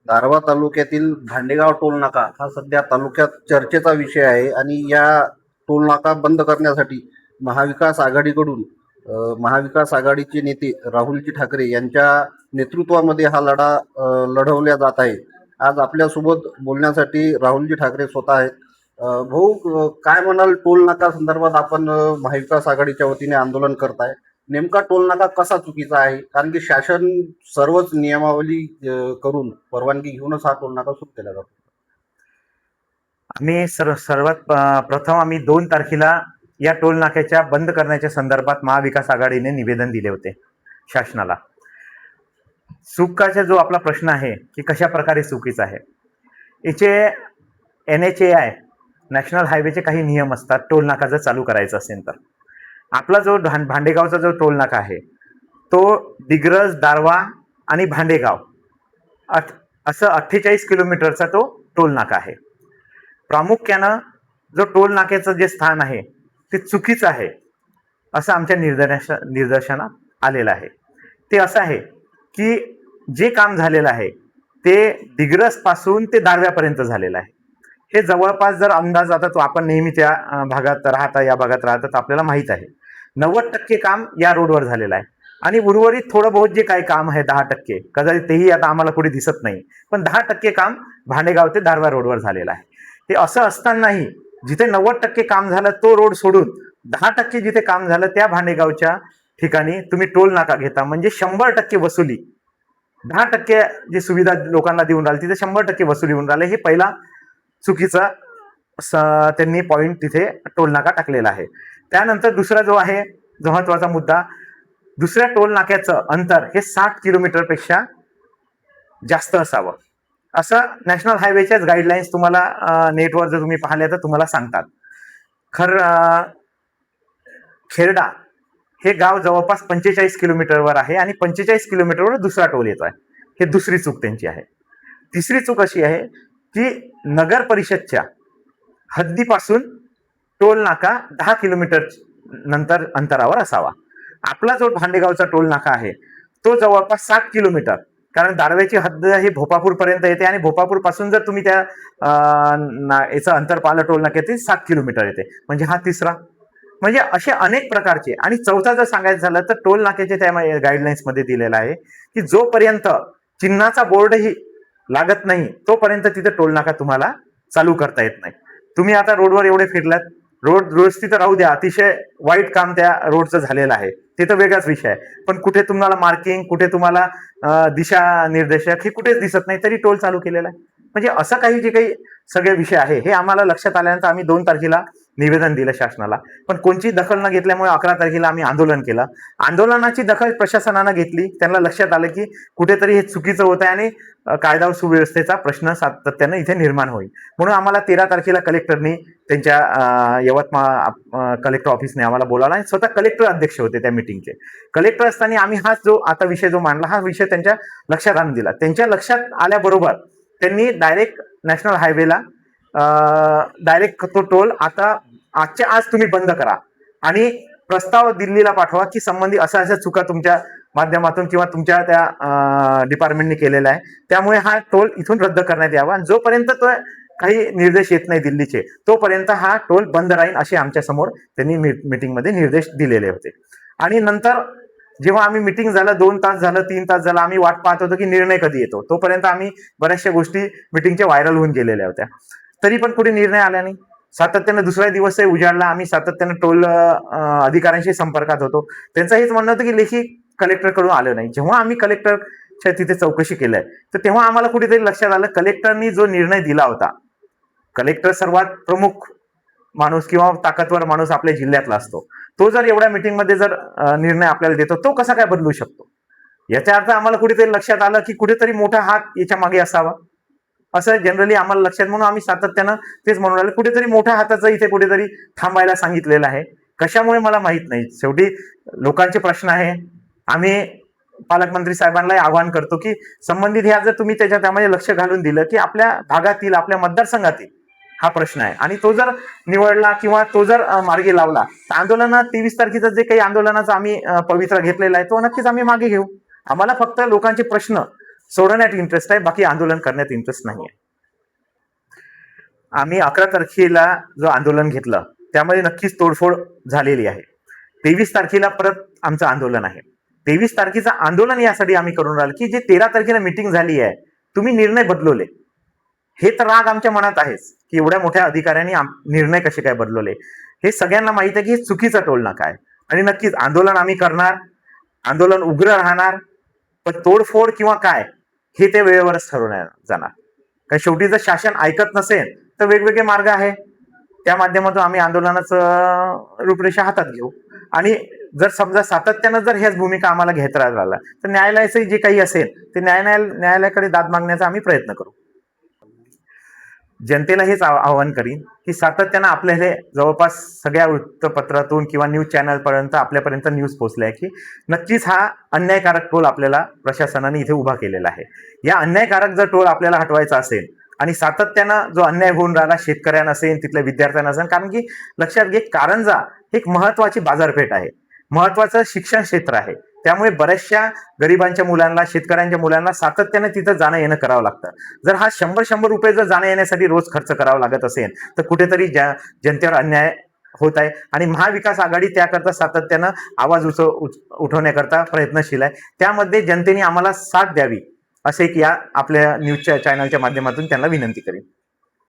दारव्हा तालुक्यातील भांडेगाव टोलनाका हा सध्या तालुक्यात चर्चेचा विषय आहे आणि या टोलनाका बंद करण्यासाठी महाविकास आघाडीकडून महाविकास आघाडीचे नेते राहुलजी ठाकरे यांच्या नेतृत्वामध्ये हा लढा लढवला जात आहे. आज आपल्यासोबत बोलण्यासाठी राहुलजी ठाकरे स्वतः आहेत. भाऊ, काय म्हणाल टोल नाका संदर्भात? आपण महाविकास आघाडीच्या वतीने आंदोलन करताय. नेमका टोल नाका कसा चुकीचा आहे? कारण की शासन सर्वच नियमावली करून परवानगी घेऊनच हा टोल नाका सुरू केला जातो. आम्ही सर्वात प्रथम आम्ही 2 तारखेला या टोल नाक्याच्या बंद करण्याच्या संदर्भात महाविकास आघाडीने निवेदन दिले होते शासनाला. चुकाचा जो आपला प्रश्न आहे की कशा प्रकारे चुकीचा आहे, याचे NHAI नॅशनल हायवेचे काही नियम असतात. टोल नाका जर चालू करायचा असेल तर आपला जो भांडेगावचा जो टोल नाका आहे तो दिग्रस, दारव्हा आणि भांडेगाव असं 48 किलोमीटरचा तो टोल नाका आहे. प्रामुख्यानं जो टोल नाक्याचं जे स्थान आहे ते चुकीचं आहे असं आमच्या निदर्शनात आलेलं आहे. ते असं आहे की जे काम झालेलं आहे ते दिग्रस पासून ते दारव्यापर्यंत झालेलं आहे. हे जवळपास जर अंदाज, आता तो आपण नेहमी त्या भागात राहता, या भागात राहता, तर आपल्याला माहित आहे 90% काम या रोडवर झालेलं आहे आणि उर्वरित थोडं बहुत जे काही काम आहे 10%, कदाचित तेही आता आम्हाला कुठे दिसत नाही, पण 10% काम भांडेगाव ते दारव्हा रोडवर झालेलं आहे. हे असं असतानाही जिथे 90% काम झालं तो रोड सोडून 10% जिथे काम झालं त्या भांडेगावच्या ठिकाणी तुम्ही टोल नाका घेता, म्हणजे 100% वसुली. 10% जी सुविधा लोकांना देऊन राहिली तिथे 100% वसुली होऊन राहिले. हे पहिला चुकीचा त्यांनी पॉइंट तिथे टोल नाका टाकलेला आहे. त्यानंतर दुसरा जो आहे महत्वाचा मुद्दा, दुसऱ्या टोल नाक्याचं अंतर हे 60 किलोमीटरपेक्षा जास्त असावं असं नॅशनल हायवेच्याच गाईडलाईन्स तुम्हाला नेटवर जर तुम्ही पाहिल्या तर तुम्हाला सांगतात. खेरडा हे गाव जवळपास 45 किलोमीटरवर आहे आणि 45 किलोमीटरवर दुसरा टोल येतो आहे. हे दुसरी चूक त्यांची आहे. तिसरी चूक अशी आहे की नगर परिषदच्या हद्दीपासून टोल नाका 10 किलोमीटर नंतर अंतरावर असावा. आपला जो भांडेगावचा टोल नाका आहे तो जवळपास 60 किलोमीटर, कारण दारव्याची हद्द ही भोपापूर पर्यंत येते आणि भोपापूर पासून जर तुम्ही त्या याचं अंतर पाहिलं टोल नाक्यात 7 किलोमीटर येते, म्हणजे हा तिसरा. म्हणजे असे अनेक प्रकारचे. आणि चौथा जर सांगायचं झालं तर टोल नाक्याचे त्या गाईडलाईन्स मध्ये दिलेला आहे की जोपर्यंत चिन्हाचा बोर्डही लागत नाही तोपर्यंत तिथे टोल नाका तुम्हाला चालू करता येत नाही. तुम्ही आता रोडवर एवढे फिरलात, रोड दुरुस्ती तर राहू द्या, अतिशय वाईट काम त्या रोडचं झालेलं आहे, ते तर वेगळाच विषय आहे. पण कुठे तुम्हाला मार्किंग, कुठे तुम्हाला दिशा निर्देशक हे कुठेच दिसत नाही, तरी टोल चालू केलेला आहे. म्हणजे असं काही जे काही सगळे विषय आहे हे आम्हाला लक्षात आल्यानंतर आम्ही 2 तारखेला निवेदन दिलं शासनाला. पण कोणची दखल न घेतल्यामुळे 11 तारखेला आम्ही आंदोलन केलं. आंदोलनाची दखल प्रशासनानं घेतली. त्यांना लक्षात आलं की कुठेतरी हे चुकीचं होत आहे आणि कायदा व सुव्यवस्थेचा प्रश्न सातत्यानं इथे निर्माण होईल. म्हणून आम्हाला 13 तारखेला कलेक्टरनी त्यांच्या यवतमाळ कलेक्टर ऑफिसने आम्हाला बोलावला आणि स्वतः कलेक्टर अध्यक्ष होते त्या मिटिंगचे. कलेक्टर असताना आम्ही हा जो आता विषय जो मांडला हा विषय त्यांच्या लक्षात आणून दिला. त्यांच्या लक्षात आल्याबरोबर त्यांनी डायरेक्ट नॅशनल हायवेला डायरेक्ट तो टोल आता आजच्या आज तुम्ही बंद करा आणि प्रस्ताव दिल्लीला पाठवा की संबंधी अशा चुका तुमच्या माध्यमातून किंवा तुमच्या त्या डिपार्टमेंटने केलेला आहे, त्यामुळे हा टोल इथून रद्द करण्यात यावा. जोपर्यंत तो काही निर्देश येत नाही दिल्लीचे तोपर्यंत हा टोल बंद राहील असे आमच्या समोर त्यांनी मीटिंगमध्ये निर्देश दिलेले होते. आणि नंतर जेव्हा आम्ही मीटिंग झालं 2 तास झालं, 3 तास झालं, आम्ही वाट पाहत होतो की निर्णय कधी येतो. तोपर्यंत आम्ही बऱ्याचशा गोष्टी मीटिंगच्या व्हायरल होऊन गेलेल्या होत्या, तरी पण कुठे निर्णय आला नाही. सातत्यानं दुसरा दिवसही उजाडला. आम्ही सातत्यानं टोल अधिकाऱ्यांशी संपर्कात होतो. त्यांचं हेच म्हणणं होतं की लेखी कलेक्टरकडून आलं नाही. जेव्हा आम्ही कलेक्टरच्या तिथे चौकशी केलंय तर तेव्हा आम्हाला कुठेतरी लक्षात आलं कलेक्टरनी जो निर्णय दिला होता, कलेक्टर सर्वात प्रमुख माणूस किंवा ताकदवर माणूस आपल्या जिल्ह्यातला असतो, तो जर एवढ्या मीटिंगमध्ये जर निर्णय आपल्याला देतो तो कसा काय बदलू शकतो. याचा अर्थ आम्हाला कुठेतरी लक्षात आलं की कुठेतरी मोठा हात याच्या मागे असावा असं जनरली आम्हाला लक्षात. म्हणून आम्ही सातत्यानं तेच म्हणून राहिलो कुठेतरी मोठ्या हाताचं इथे कुठेतरी थांबायला सांगितलेलं आहे. कशामुळे मला माहित नाही. शेवटी लोकांचे प्रश्न आहे. आम्ही पालकमंत्री साहेबांना आवाहन करतो की संबंधित ह्या जर तुम्ही त्यामध्ये लक्ष घालून दिलं की आपल्या भागातील आपल्या मतदारसंघातील हा प्रश्न आहे आणि तो जर निवडला किंवा तो जर मार्गी लावला तर आंदोलनात 23 तारखेचं जे काही आंदोलनाचा आम्ही पवित्रा घेतलेला आहे तो नक्कीच आम्ही मागे घेऊ. आम्हाला फक्त लोकांचे प्रश्न सोडवण्यात इंटरेस्ट आहे, बाकी आंदोलन करण्यात इंटरेस्ट नाही आहे. आम्ही 11 तारखेला जो आंदोलन घेतलं त्यामध्ये नक्कीच तोडफोड झालेली आहे. 23 तारखेला परत आमचं आंदोलन आहे. 23 तारखेचं आंदोलन यासाठी आम्ही करून राहिलो की जे 13 तारखेला मिटिंग झाली आहे, तुम्ही निर्णय बदलवले, हे तर राग आमच्या मनात आहेच की एवढ्या मोठ्या अधिकाऱ्यांनी निर्णय कसे काय बदलवले. हे सगळ्यांना माहित आहे की हे चुकीचा टोल नाका आहे आणि नक्कीच आंदोलन आम्ही करणार, आंदोलन उग्र राहणार, पण तोडफोड किंवा काय हे ते वेळेवरच ठरवण्यात जाणार. कारण शेवटी जर शासन ऐकत नसेल तर वेगवेगळे मार्ग आहे, त्या माध्यमातून आम्ही आंदोलनाचं रूपरेषा हातात घेऊ. आणि जर समजा सातत्यानं जर ह्याच भूमिका आम्हाला घेत राहिला तर न्यायालयाचं जे काही असेल ते न्यायालयाकडे दाद मागण्याचा आम्ही प्रयत्न करू. जनतेला हेच आवाहन करीन की सातत्यानं आपल्या हे जवळपास सगळ्या वृत्तपत्रातून किंवा न्यूज चॅनल पर्यंत आपल्यापर्यंत न्यूज पोहोचल्या की नक्कीच हा अन्यायकारक टोल आपल्याला प्रशासनाने इथे उभा केलेला आहे. या अन्यायकारक जर टोल आपल्याला हटवायचा असेल आणि सातत्यानं जो अन्याय होऊन राहिला शेतकऱ्यांना असेल, तिथल्या विद्यार्थ्यांना असेल, कारण की लक्षात घे कारंजा हे एक महत्वाची बाजारपेठ आहे, महत्वाचं शिक्षण क्षेत्र आहे. त्यामुळे बऱ्याचशा गरिबांच्या मुलांना, शेतकऱ्यांच्या मुलांना सातत्याने तिथं जाणं येणं करावं लागतं. जर हा 100 रुपये जर जाण्या येण्यासाठी रोज खर्च करावा लागत असेल तर कुठेतरी जनतेवर अन्याय होत आहे. आणि महाविकास आघाडी त्याकरता सातत्यानं आवाज उठवण्याकरता प्रयत्नशील आहे. त्यामध्ये जनतेने आम्हाला साथ द्यावी असे की या आपल्या न्यूज चॅनलच्या माध्यमातून त्यांना विनंती करेन.